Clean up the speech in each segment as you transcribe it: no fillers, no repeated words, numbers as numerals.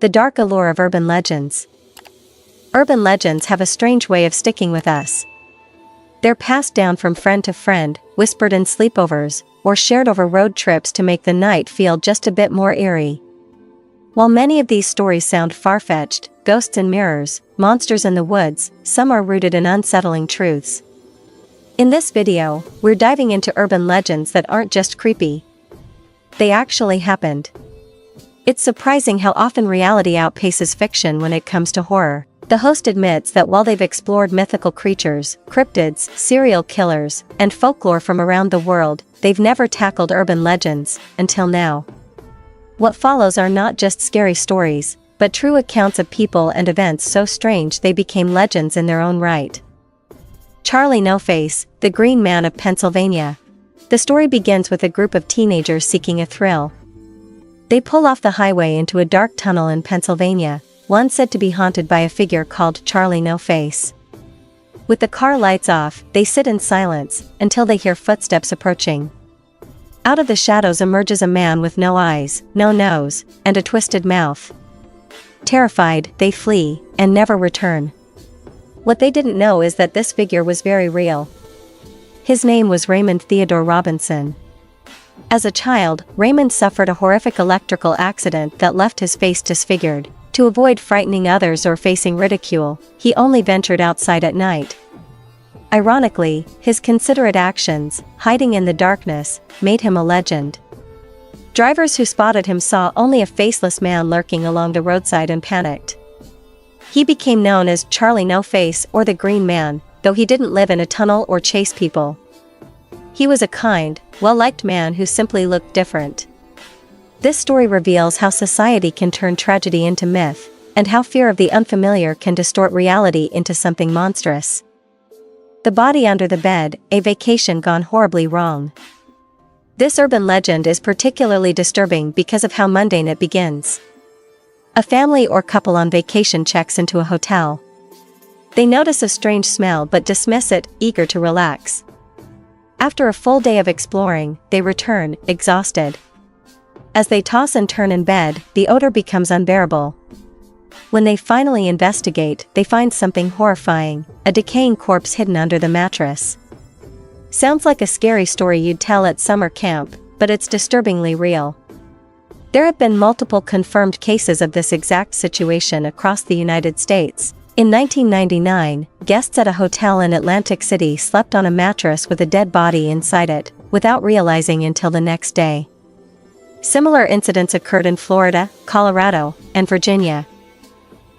The dark allure of urban legends. Urban legends have a strange way of sticking with us. They're passed down from friend to friend, whispered in sleepovers, or shared over road trips to make the night feel just a bit more eerie. While many of these stories sound far-fetched, ghosts in mirrors, monsters in the woods, some are rooted in unsettling truths. In this video, we're diving into urban legends that aren't just creepy. They actually happened. It's surprising how often reality outpaces fiction when it comes to horror. The host admits that while they've explored mythical creatures, cryptids, serial killers, and folklore from around the world, they've never tackled urban legends, until now. What follows are not just scary stories, but true accounts of people and events so strange they became legends in their own right. Charlie No-Face, the Green Man of Pennsylvania. The story begins with a group of teenagers seeking a thrill. They pull off the highway into a dark tunnel in Pennsylvania, one said to be haunted by a figure called Charlie No-Face. With the car lights off, they sit in silence, until they hear footsteps approaching. Out of the shadows emerges a man with no eyes, no nose, and a twisted mouth. Terrified, they flee, and never return. What they didn't know is that this figure was very real. His name was Raymond Theodore Robinson. As a child, Raymond suffered a horrific electrical accident that left his face disfigured. To avoid frightening others or facing ridicule, he only ventured outside at night. Ironically, his considerate actions, hiding in the darkness, made him a legend. Drivers who spotted him saw only a faceless man lurking along the roadside and panicked. He became known as Charlie No-Face or the Green Man, though he didn't live in a tunnel or chase people. He was a kind, well-liked man who simply looked different. This story reveals how society can turn tragedy into myth, and how fear of the unfamiliar can distort reality into something monstrous. The Body Under the Bed, a vacation gone horribly wrong. This urban legend is particularly disturbing because of how mundane it begins. A family or couple on vacation checks into a hotel. They notice a strange smell but dismiss it, eager to relax. After a full day of exploring, they return, exhausted. As they toss and turn in bed, the odor becomes unbearable. When they finally investigate, they find something horrifying, a decaying corpse hidden under the mattress. Sounds like a scary story you'd tell at summer camp, but it's disturbingly real. There have been multiple confirmed cases of this exact situation across the United States. In 1999, guests at a hotel in Atlantic City slept on a mattress with a dead body inside it, without realizing until the next day. Similar incidents occurred in Florida, Colorado, and Virginia.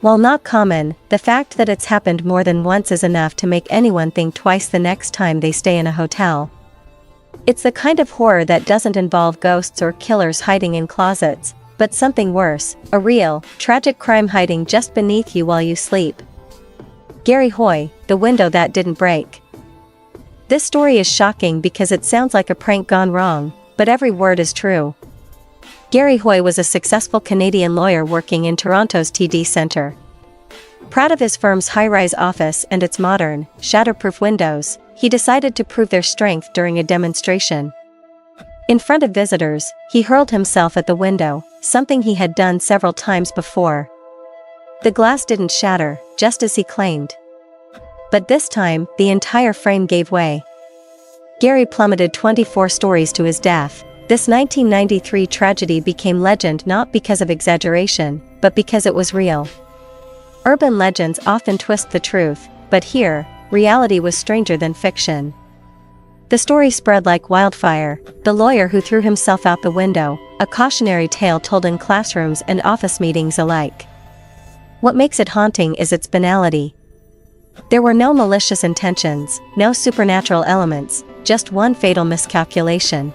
While not common, the fact that it's happened more than once is enough to make anyone think twice the next time they stay in a hotel. It's the kind of horror that doesn't involve ghosts or killers hiding in closets, but something worse, a real, tragic crime hiding just beneath you while you sleep. Gary Hoy, The Window That Didn't Break. This story is shocking because it sounds like a prank gone wrong, but every word is true. Gary Hoy was a successful Canadian lawyer working in Toronto's TD Centre. Proud of his firm's high-rise office and its modern, shatterproof windows, he decided to prove their strength during a demonstration. In front of visitors, he hurled himself at the window, something he had done several times before. The glass didn't shatter, just as he claimed. But this time, the entire frame gave way. Gary plummeted 24 stories to his death. This 1993 tragedy became legend not because of exaggeration, but because it was real. Urban legends often twist the truth, but here, reality was stranger than fiction. The story spread like wildfire: the lawyer who threw himself out the window, a cautionary tale told in classrooms and office meetings alike. What makes it haunting is its banality. There were no malicious intentions, no supernatural elements, just one fatal miscalculation.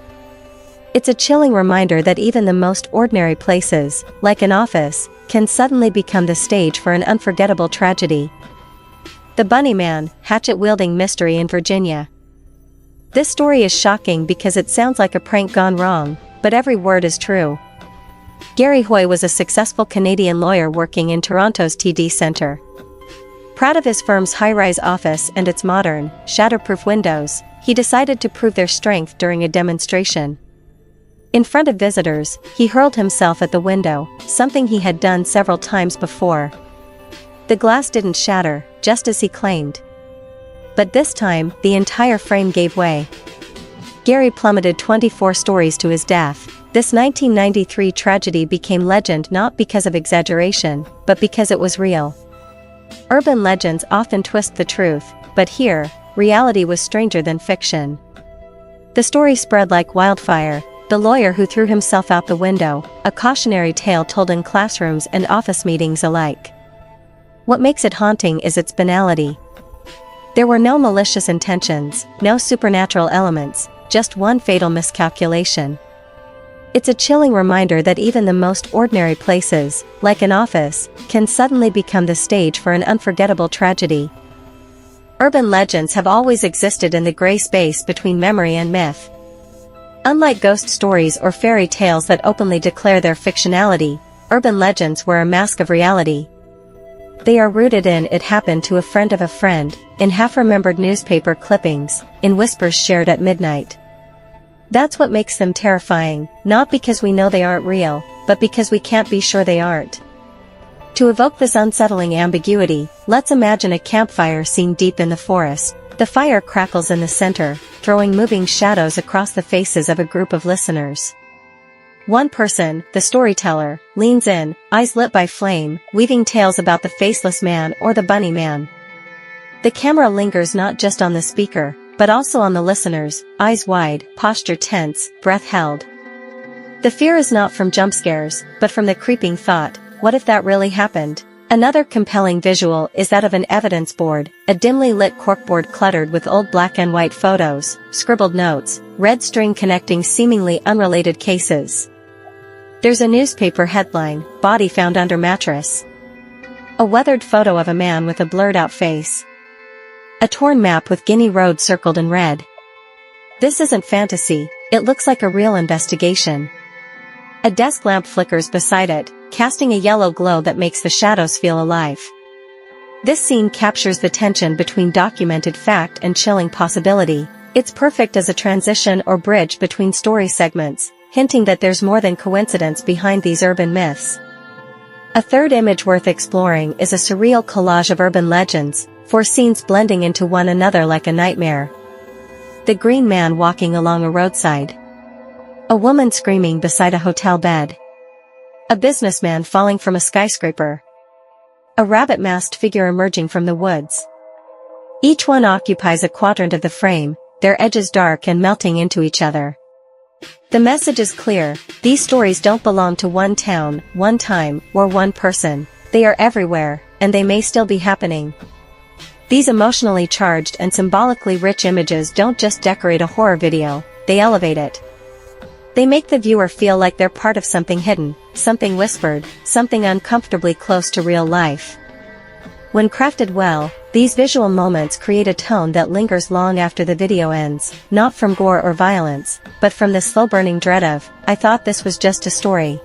It's a chilling reminder that even the most ordinary places, like an office, can suddenly become the stage for an unforgettable tragedy. The Bunny Man, hatchet-wielding mystery in Virginia. This story is shocking because it sounds like a prank gone wrong, but every word is true. Gary Hoy was a successful Canadian lawyer working in Toronto's TD Centre. Proud of his firm's high-rise office and its modern, shatterproof windows, he decided to prove their strength during a demonstration. In front of visitors, he hurled himself at the window, something he had done several times before. The glass didn't shatter, just as he claimed. But this time, the entire frame gave way. Gary plummeted 24 stories to his death. This 1993 tragedy became legend not because of exaggeration, but because it was real. Urban legends often twist the truth, but here, reality was stranger than fiction. The story spread like wildfire: the lawyer who threw himself out the window, a cautionary tale told in classrooms and office meetings alike. What makes it haunting is its banality. There were no malicious intentions, no supernatural elements, just one fatal miscalculation. It's a chilling reminder that even the most ordinary places, like an office, can suddenly become the stage for an unforgettable tragedy. Urban legends have always existed in the gray space between memory and myth. Unlike ghost stories or fairy tales that openly declare their fictionality, urban legends wear a mask of reality. They are rooted in "it happened to a friend of a friend," in half-remembered newspaper clippings, in whispers shared at midnight. That's what makes them terrifying, not because we know they aren't real, but because we can't be sure they aren't. To evoke this unsettling ambiguity, let's imagine a campfire scene deep in the forest. The fire crackles in the center, throwing moving shadows across the faces of a group of listeners. One person, the storyteller, leans in, eyes lit by flame, weaving tales about the faceless man or the bunny man. The camera lingers not just on the speaker, but also on the listeners, eyes wide, posture tense, breath held. The fear is not from jump scares, but from the creeping thought, what if that really happened? Another compelling visual is that of an evidence board, a dimly lit corkboard cluttered with old black and white photos, scribbled notes, red string connecting seemingly unrelated cases. There's a newspaper headline, "Body Found Under Mattress." A weathered photo of a man with a blurred-out face. A torn map with Guinea Road circled in red. This isn't fantasy, it looks like a real investigation. A desk lamp flickers beside it, casting a yellow glow that makes the shadows feel alive. This scene captures the tension between documented fact and chilling possibility. It's perfect as a transition or bridge between story segments, hinting that there's more than coincidence behind these urban myths. A third image worth exploring is a surreal collage of urban legends, four scenes blending into one another like a nightmare. The green man walking along a roadside. A woman screaming beside a hotel bed. A businessman falling from a skyscraper. A rabbit-masked figure emerging from the woods. Each one occupies a quadrant of the frame, their edges dark and melting into each other. The message is clear: these stories don't belong to one town, one time, or one person. They are everywhere, and they may still be happening. These emotionally charged and symbolically rich images don't just decorate a horror video, they elevate it. They make the viewer feel like they're part of something hidden, something whispered, something uncomfortably close to real life. When crafted well, these visual moments create a tone that lingers long after the video ends, not from gore or violence, but from the slow-burning dread of, "I thought this was just a story."